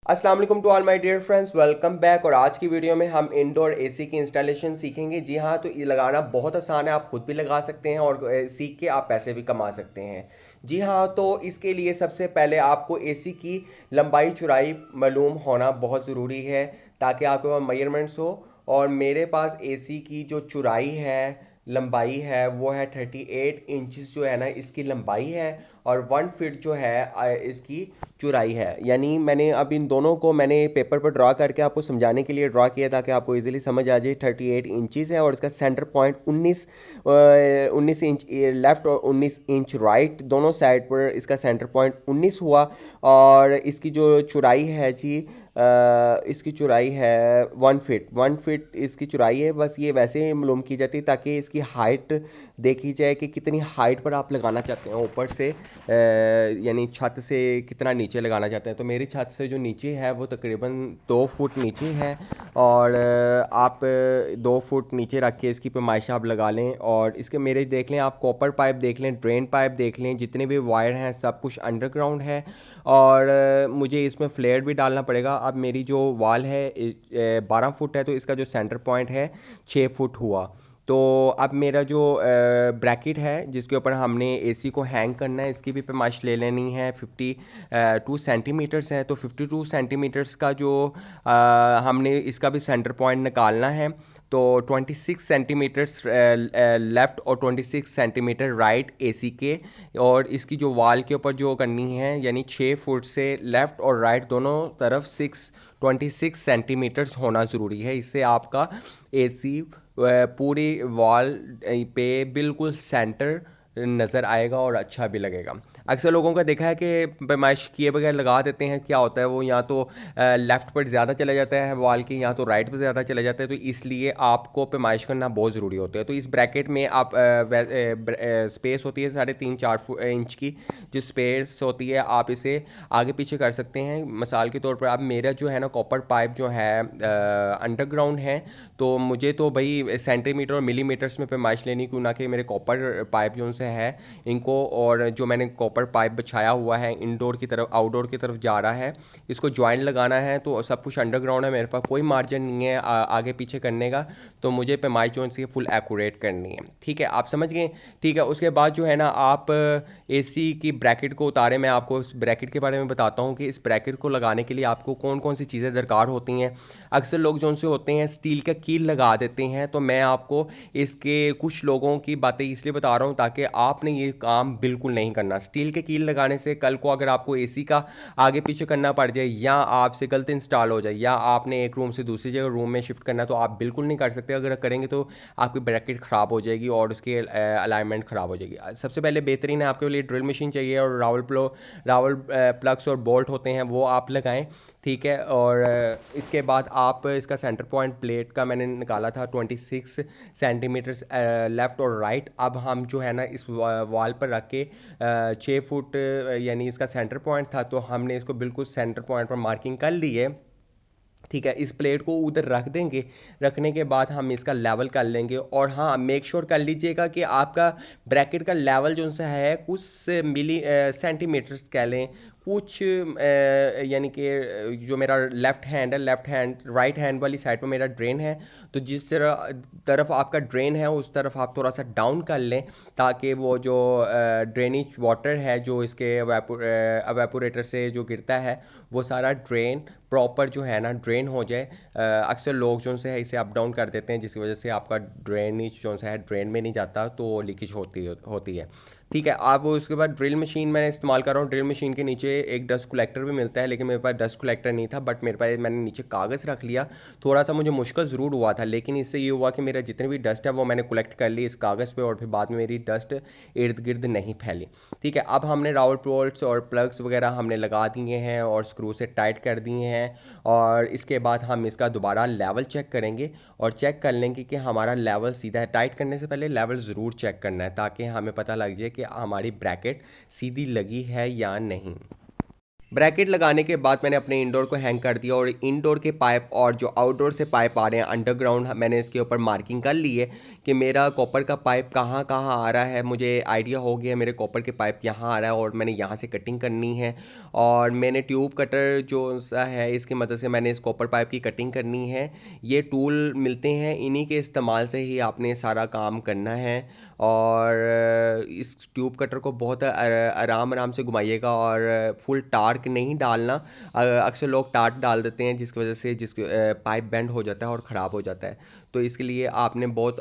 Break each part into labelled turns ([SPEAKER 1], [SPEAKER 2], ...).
[SPEAKER 1] अस्सलाम वालेकुम to all my dear friends, welcome back. और आज की वीडियो में हम इंडोर एसी की इंस्टॉलेशन सीखेंगे। जी हाँ, तो ये लगाना बहुत आसान है, आप खुद भी लगा सकते हैं और सीख के आप पैसे भी कमा सकते हैं। जी हाँ, तो इसके लिए सबसे पहले आपको एसी की लंबाई चौड़ाई मालूम होना बहुत ज़रूरी है ताकि आपके पास मेजरमेंट्स हो। और मेरे पास एसी की जो चौड़ाई है, लंबाई है, वो है 38 इंचज़ जो है ना इसकी लंबाई है, और 1 फीट जो है इसकी चौड़ाई है। यानी मैंने अब इन दोनों को मैंने पेपर पर ड्रा करके आपको समझाने के लिए ड्रा किया ताकि आपको इजीली समझ आ जाए। 38 इंचज़ है और इसका सेंटर पॉइंट 19 इंच लेफ़्ट और 19 इंच राइट, दोनों साइड पर इसका सेंटर पॉइंट 19 हुआ। और इसकी जो चौड़ाई है जी, इसकी चौड़ाई है 1 फीट। 1 फीट इसकी चौड़ाई है। बस ये वैसे ही मालूम की जाती है ताकि इसकी हाइट देखी जाए कि कितनी हाइट पर आप लगाना चाहते हैं ऊपर से, यानी छत से कितना नीचे लगाना चाहते हैं। तो मेरी छत से जो नीचे है वो तकरीबन 2 फुट नीचे है, और आप 2 फुट नीचे रख के इसकी पैमाइश आप लगा लें। और इसके मेरे देख लें, आप कॉपर पाइप देख लें, ड्रेन पाइप देख लें, जितने भी वायर हैं सब कुछ अंडरग्राउंड है। और मुझे इसमें फ्लेयर भी डालना पड़ेगा। अब मेरी जो वाल है 12 फुट है, तो इसका जो सेंटर पॉइंट है 6 फुट हुआ। तो अब मेरा जो ब्रैकेट है जिसके ऊपर हमने एसी को हैंग करना है, इसकी भी पैमाइश ले लेनी है। 52 सेंटीमीटर्स है, तो 52 सेंटीमीटर्स का जो हमने इसका भी सेंटर पॉइंट निकालना है। तो 26 सेंटीमीटर्स लेफ़्ट और 26 सेंटीमीटर राइट एसी के। और इसकी जो वाल के ऊपर जो करनी है, यानी 6 फुट से लेफ़्ट और राइट दोनों तरफ 26 सेंटीमीटर्स होना ज़रूरी है। इससे आपका एसी पूरी वॉल पे बिल्कुल सेंटर नज़र आएगा और अच्छा भी लगेगा। अक्सर लोगों का देखा है कि पैमाइश किए बगैर लगा देते हैं, क्या होता है वो या तो लेफ़्ट पर ज़्यादा चला जाता है वॉल की, या तो राइट पर ज़्यादा चला जाता है। तो इसलिए आपको पैमाइश करना बहुत ज़रूरी होता है। तो इस ब्रैकेट में आप स्पेस होती है 3.5 4 इंच की, जो स्पेस होती है आप इसे आगे पीछे कर सकते हैं। मिसाल के तौर पर अब मेरा जो है ना कॉपर पाइप जो है अंडरग्राउंड है, तो मुझे तो भाई सेंटीमीटर और मिलीमीटर्स में पैमाइश लेनी, क्यों ना कि मेरे कॉपर पाइप जो से है इनको, और जो मैंने कॉपर पाइप बिछाया हुआ है इंडोर की तरफ आउटडोर की तरफ जा रहा है, इसको ज्वाइंट लगाना है। तो सब कुछ अंडरग्राउंड है, मेरे पास कोई मार्जिन नहीं है आगे पीछे करने का। तो मुझे पैमाइश जो सी फुल एक्यूरेट करनी है। ठीक है, आप समझ गए। ठीक है, उसके बाद जो है ना आप एसी की ब्रैकेट को उतारें। मैं आपको इस ब्रैकेट के बारे में बताता हूँ कि इस ब्रैकेट को लगाने के लिए आपको कौन कौन सी चीज़ें दरकार होती हैं। अक्सर लोग जो उनसे होते हैं स्टील का कील लगा देते हैं, तो मैं आपको इसके कुछ लोगों की बातें इसलिए बता रहा हूँ ताकि आपने ये काम बिल्कुल नहीं करना। स्टील के कील लगाने से कल को अगर आपको एसी का आगे पीछे करना पड़ जाए, या आपसे गलत इंस्टॉल हो जाए, या आपने एक रूम से दूसरी जगह रूम में शिफ्ट करना है, तो आप बिल्कुल नहीं कर सकते। अगर करेंगे तो आपकी ब्रैकेट ख़राब हो जाएगी और उसकी अलाइनमेंट ख़राब हो जाएगी। सबसे पहले बेहतरीन है, आपके लिए ड्रिल मशीन चाहिए, और रावल प्लग्स और बोल्ट होते हैं वो आप लगाएं। ठीक है, और इसके बाद आप इसका सेंटर पॉइंट प्लेट का मैंने निकाला था 26 सेंटीमीटर्स लेफ़्ट और राइट। अब हम जो है ना इस वॉल पर रख के 6 फुट यानी इसका सेंटर पॉइंट था, तो हमने इसको बिल्कुल सेंटर पॉइंट पर मार्किंग कर ली है। ठीक है, इस प्लेट को उधर रख देंगे। रखने के बाद हम इसका लेवल कर लेंगे। और हाँ, मेक श्योर कर लीजिएगा कि आपका ब्रैकेट का लेवल जो सा है कुछ मिली सेंटीमीटर्स कह लें, कुछ यानी कि जो मेरा लेफ़्ट हैंड है, लेफ़्ट हैंड राइट हैंड वाली साइड पर मेरा ड्रेन है, तो जिस तरफ आपका ड्रेन है उस तरफ आप थोड़ा सा डाउन कर लें, ताकि वो जो ड्रेनेज वाटर है जो इसके एवेपोरेटर से जो गिरता है वो सारा ड्रेन प्रॉपर जो है ना ड्रेन हो जाए। अक्सर लोग जो से है इसे अप डाउन कर देते हैं, जिसकी वजह से आपका ड्रेनेज जो सा है ड्रेन में नहीं जाता, तो लीकेज होती है। ठीक है, आप उसके बाद ड्रिल मशीन मैंने इस्तेमाल कर रहा हूँ। ड्रिल मशीन के नीचे एक डस्ट कलेक्टर भी मिलता है, लेकिन मेरे पास डस्ट कलेक्टर नहीं था, बट मेरे पास मैंने नीचे कागज़ रख लिया। थोड़ा सा मुझे मुश्किल ज़रूर हुआ था, लेकिन इससे ये हुआ कि मेरा जितनी भी डस्ट है वो मैंने कलेक्ट कर ली इस कागज़ पे, और फिर बाद में मेरी डस्ट इर्द गिर्द नहीं फैली। ठीक है, अब हमने रावल पोल्ट्स और प्लग्स वगैरह हमने लगा दिए हैं और स्क्रू से टाइट कर दिए हैं। और इसके बाद हम इसका दोबारा लेवल चेक करेंगे और चेक कर लेंगे कि हमारा लेवल सीधा है। टाइट करने से पहले लेवल ज़रूर चेक करना है ताकि हमें पता लग जाए कि हमारी ब्रैकेट सीधी लगी है या नहीं। ब्रैकेट लगाने के बाद मैंने अपने इंडोर को हैंग कर दिया और इंडोर के पाइप और जो आउटडोर से पाइप आ रहे हैं अंडरग्राउंड, मैंने इसके ऊपर मार्किंग कर ली है कि मेरा कॉपर का पाइप कहाँ कहाँ आ रहा है। मुझे आइडिया हो गया मेरे कॉपर के पाइप यहाँ आ रहा है और मैंने यहाँ से कटिंग करनी है। और मैंने ट्यूब कटर जो सा है इसकी मदद से मैंने इस कॉपर पाइप की कटिंग करनी है। ये टूल मिलते हैं, इन्हीं के इस्तेमाल से ही आपने सारा काम करना है। और इस ट्यूब कटर को बहुत आराम आराम से घुमाइएगा और फुल टार्क नहीं डालना। अक्सर लोग टार्क डाल देते हैं जिसकी वजह से पाइप बेंड हो जाता है और ख़राब हो जाता है। तो इसके लिए आपने बहुत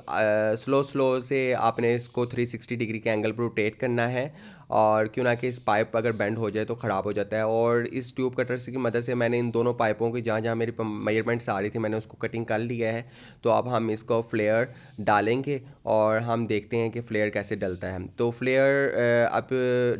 [SPEAKER 1] स्लो स्लो से आपने इसको 360 डिग्री के एंगल पर रोटेट करना है, और क्यों ना कि इस पाइप अगर बेंड हो जाए तो ख़राब हो जाता है। और इस ट्यूब कटर से की मदद से मैंने इन दोनों पाइपों की जहाँ जहाँ मेरी मेजरमेंट्स आ रही थी मैंने उसको कटिंग कर लिया है। तो अब हम इसको फ्लेयर डालेंगे और हम देखते हैं कि फ्लेयर कैसे डलता है। तो फ्लेयर अब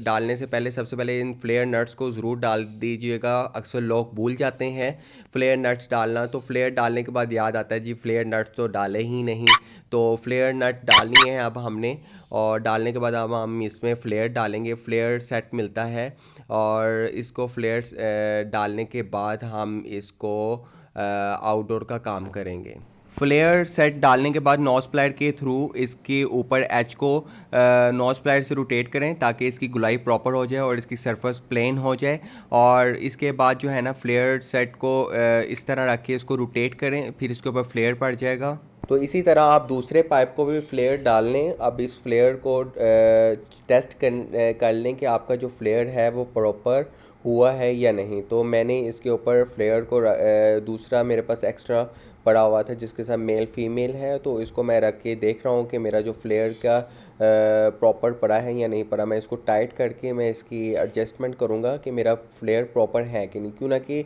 [SPEAKER 1] डालने से पहले सबसे पहले इन फ्लेयर नट्स को ज़रूर डाल दीजिएगा। अक्सर लोग भूल जाते हैं फ्लेयर नट्स डालना, तो फ्लेयर डालने के बाद याद आता है जी फ्लेयर नट्स तो डाले ही नहीं। तो फ्लेयर नट डालनी है अब हमने, और डालने के बाद अब हम इसमें फ्लेयर डालेंगे। फ्लेयर सेट मिलता है और इसको फ्लेयर्स डालने के बाद हम इसको आउटडोर का काम करेंगे। फ्लेयर सेट डालने के बाद नॉच प्लायर के थ्रू इसके ऊपर एच को नॉच प्लायर से रोटेट करें ताकि इसकी गुलाई प्रॉपर हो जाए और इसकी सरफेस प्लेन हो जाए। और इसके बाद जो है ना फ्लेयर सेट को इस तरह रख के इसको रोटेट करें, फिर इसके ऊपर फ्लेयर पड़ जाएगा। तो इसी तरह आप दूसरे पाइप को भी फ्लेयर डाल लें। अब इस फ्लेयर को टेस्ट कर लें कि आपका जो फ्लेयर है वो प्रॉपर हुआ है या नहीं। तो मैंने इसके ऊपर फ्लेयर को दूसरा मेरे पास एक्स्ट्रा पड़ा हुआ था जिसके साथ मेल फीमेल है, तो इसको मैं रख के देख रहा हूँ कि मेरा जो फ्लेयर का प्रॉपर पड़ा है या नहीं पड़ा। मैं इसको टाइट करके मैं इसकी एडजस्टमेंट करूँगा कि मेरा फ्लेयर प्रॉपर है कि नहीं, क्यों ना कि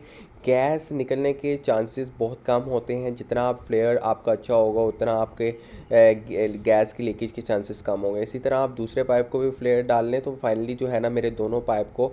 [SPEAKER 1] गैस निकलने के चांसेस बहुत कम होते हैं। जितना आप फ्लेयर आपका अच्छा होगा उतना आपके गैस की लीकेज के चांसेस कम होंगे। इसी तरह आप दूसरे पाइप को भी फ्लेयर डाल लें। तो फाइनली जो है ना मेरे दोनों पाइप को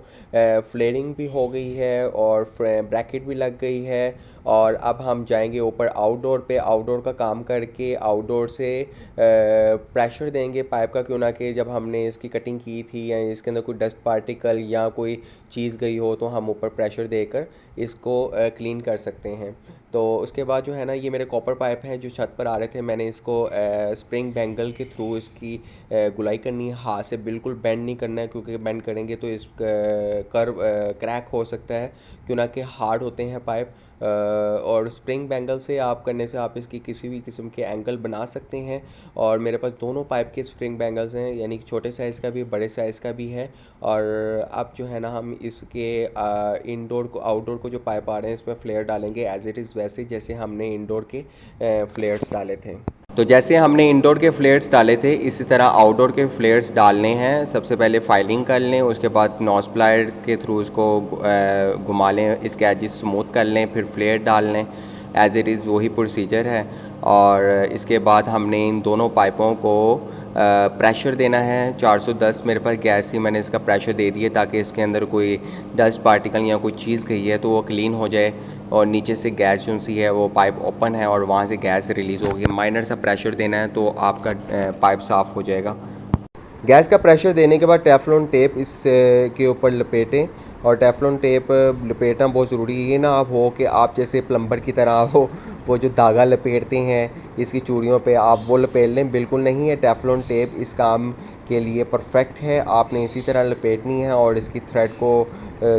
[SPEAKER 1] फ्लेयरिंग भी हो गई है और ब्रैकेट भी लग गई है। और अब हम जाएंगे ऊपर आउटडोर पे, आउटडोर का काम करके आउटडोर से प्रेशर देंगे पाइप का, क्यों ना कि जब हमने इसकी कटिंग की थी या इसके अंदर कोई डस्ट पार्टिकल या कोई चीज़ गई हो तो हम ऊपर प्रेशर देकर इसको क्लीन कर सकते हैं। तो उसके बाद जो है ना ये मेरे कॉपर पाइप हैं जो छत पर आ रहे थे, मैंने इसको स्प्रिंग बैंगल के थ्रू इसकी गुलाई करनी है। हाथ से बिल्कुल बेंड नहीं करना है क्योंकि बेंड करेंगे तो इस कर्व क्रैक हो सकता है, क्यों ना कि हार्ड होते हैं पाइप। और स्प्रिंग बैंगल से आप करने से आप इसकी किसी भी किस्म के एंगल बना सकते हैं। और मेरे पास दोनों पाइप के स्प्रिंग बैंगल्स हैं, यानी कि छोटे साइज़ का भी बड़े साइज़ का भी है। और अब जो है ना हम इसके इंडोर को आउटडोर को जो पाइप आ रहे हैं इसमें फ्लेयर डालेंगे एज इट इज़ वैसे जैसे हमने इंडोर के फ्लेयर्स डाले थे। तो जैसे हमने इंडोर के फ्लेयर्स डाले थे इसी तरह आउटडोर के फ्लेयर्स डालने हैं। सबसे पहले फाइलिंग कर लें, उसके बाद नॉच प्लायर्स के थ्रू उसको घुमा लें, इसके एजेस स्मूथ कर लें, फिर फ्लेयर डाल लें। एज इट इज़ वही प्रोसीजर है। और इसके बाद हमने इन दोनों पाइपों को प्रेशर देना है 410। मेरे पास गैस ही मैंने इसका प्रेशर दे दिया ताकि इसके अंदर कोई डस्ट पार्टिकल या कोई चीज़ गई है तो वो क्लीन हो जाए और नीचे से गैस जो सी है वो पाइप ओपन है और वहाँ से गैस रिलीज़ होगी। माइनर सा प्रेशर देना है तो आपका पाइप साफ़ हो जाएगा। गैस का प्रेशर देने के बाद टेफ्लॉन टेप इस के ऊपर लपेटें, और टेफ्लॉन टेप लपेटना बहुत ज़रूरी है। ये ना आप हो कि आप जैसे प्लम्बर की तरह हो वो जो धागा लपेटते हैं इसकी चूड़ियों पे आप वो लपेट लें, बिल्कुल नहीं है। टेफ्लॉन टेप इस काम के लिए परफेक्ट है। आपने इसी तरह लपेटनी है और इसकी थ्रेड को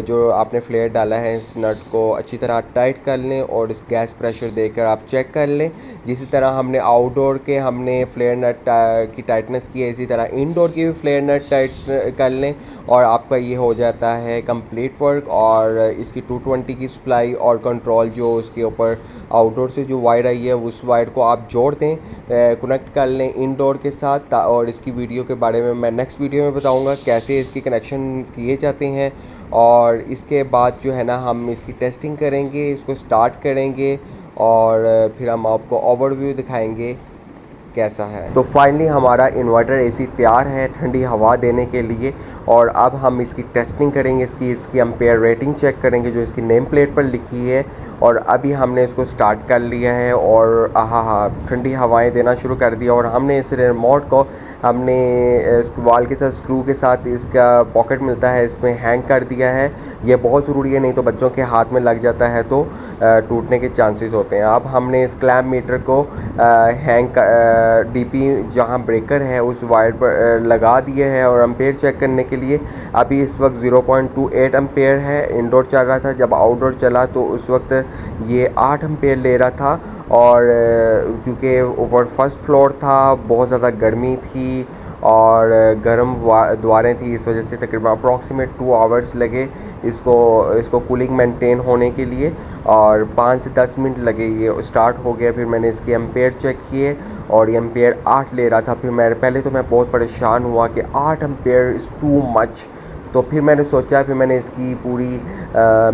[SPEAKER 1] जो आपने फ्लेयर डाला है इस नट को अच्छी तरह टाइट कर लें और इस गैस प्रेशर देकर आप चेक कर लें। जिस तरह हमने आउटडोर के हमने फ्लेयर नट की टाइटनेस की है इसी तरह इंडोर की भी फ्लेयर नट टाइट कर लें और आपका ये हो जाता है कंप्लीट वर्क। और इसकी 220 की सप्लाई और कंट्रोल जो उसके ऊपर आउटडोर से जो वायर आई है उस वायर को आप जोड़ दें, कनेक्ट कर लें इंडोर के साथ। और इसकी वीडियो के बारे में मैं नेक्स्ट वीडियो में बताऊंगा कैसे इसकी कनेक्शन किए जाते हैं। और इसके बाद जो है ना हम इसकी टेस्टिंग करेंगे, इसको स्टार्ट करेंगे और फिर हम आपको ओवरव्यू दिखाएंगे कैसा है। तो फाइनली हमारा इन्वर्टर एसी तैयार है ठंडी हवा देने के लिए, और अब हम इसकी टेस्टिंग करेंगे, इसकी एम्पेयर रेटिंग चेक करेंगे जो इसकी नेम प्लेट पर लिखी है। और अभी हमने इसको स्टार्ट कर लिया है और हाँ ठंडी हवाएं देना शुरू कर दिया। और हमने इस रिमोट को हमने इस वॉल के साथ स्क्रू के साथ इसका पॉकेट मिलता है इसमें हैंग कर दिया है। ये बहुत ज़रूरी है, नहीं तो बच्चों के हाथ में लग जाता है तो टूटने के चांसेस होते हैं। अब हमने इस क्लैम्प मीटर को हैंग डीपी जहाँ ब्रेकर है उस वायर पर लगा दिया है। और एम्पेयर चेक करने के लिए अभी इस वक्त 0.28 एम्पेयर है। इंडोर चल रहा था, जब आउटडोर चला तो उस वक्त ये 8 एम्पेयर ले रहा था। और क्योंकि ऊपर फर्स्ट फ्लोर था, बहुत ज़्यादा गर्मी थी और गर्म द्वारें थी, इस वजह से तकरीबन अप्रॉक्सीमेट 2 आवर्स लगे इसको कूलिंग मेंटेन होने के लिए, और 5 से 10 मिनट लगे। ये स्टार्ट हो गया। फिर मैंने इसके एम्पेयर चेक किए और ये एम्पेयर 8 ले रहा था। फिर पहले तो मैं बहुत परेशान हुआ कि 8 एम्पेयर इज़ टू मच। तो फिर मैंने सोचा, फिर मैंने इसकी पूरी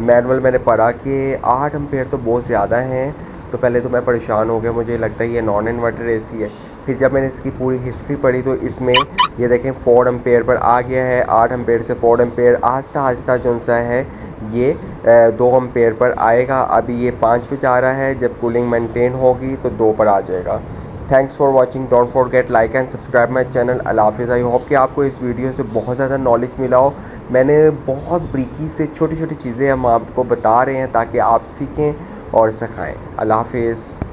[SPEAKER 1] मैनुअल मैंने पढ़ा कि 8 एम्पेयर तो बहुत ज़्यादा हैं। तो पहले तो मैं परेशान हो गया, मुझे लगता है ये नॉन इन्वर्टर एसी है। फिर जब मैंने इसकी पूरी हिस्ट्री पढ़ी तो इसमें ये देखें 4 एम्पेयर पर आ गया है। 8 एम्पेयर से 4 एम्पेयर आहिस्ता आहिस्ता जो सा है ये 2 एम्पेयर पर आएगा। अभी ये 5 पे जा रहा है, जब कूलिंग मेंटेन होगी तो 2 पर आ जाएगा। Thanks for watching, don't forget like and subscribe my channel. अल्लाह हाफिज़। आई होप कि आपको इस वीडियो से बहुत ज़्यादा नॉलेज मिला हो। मैंने बहुत ब्रीकी से छोटी छोटी चीज़ें हम आपको बता रहे हैं ताकि आप सीखें और सिखाएँ। अल्लाह हाफिज़।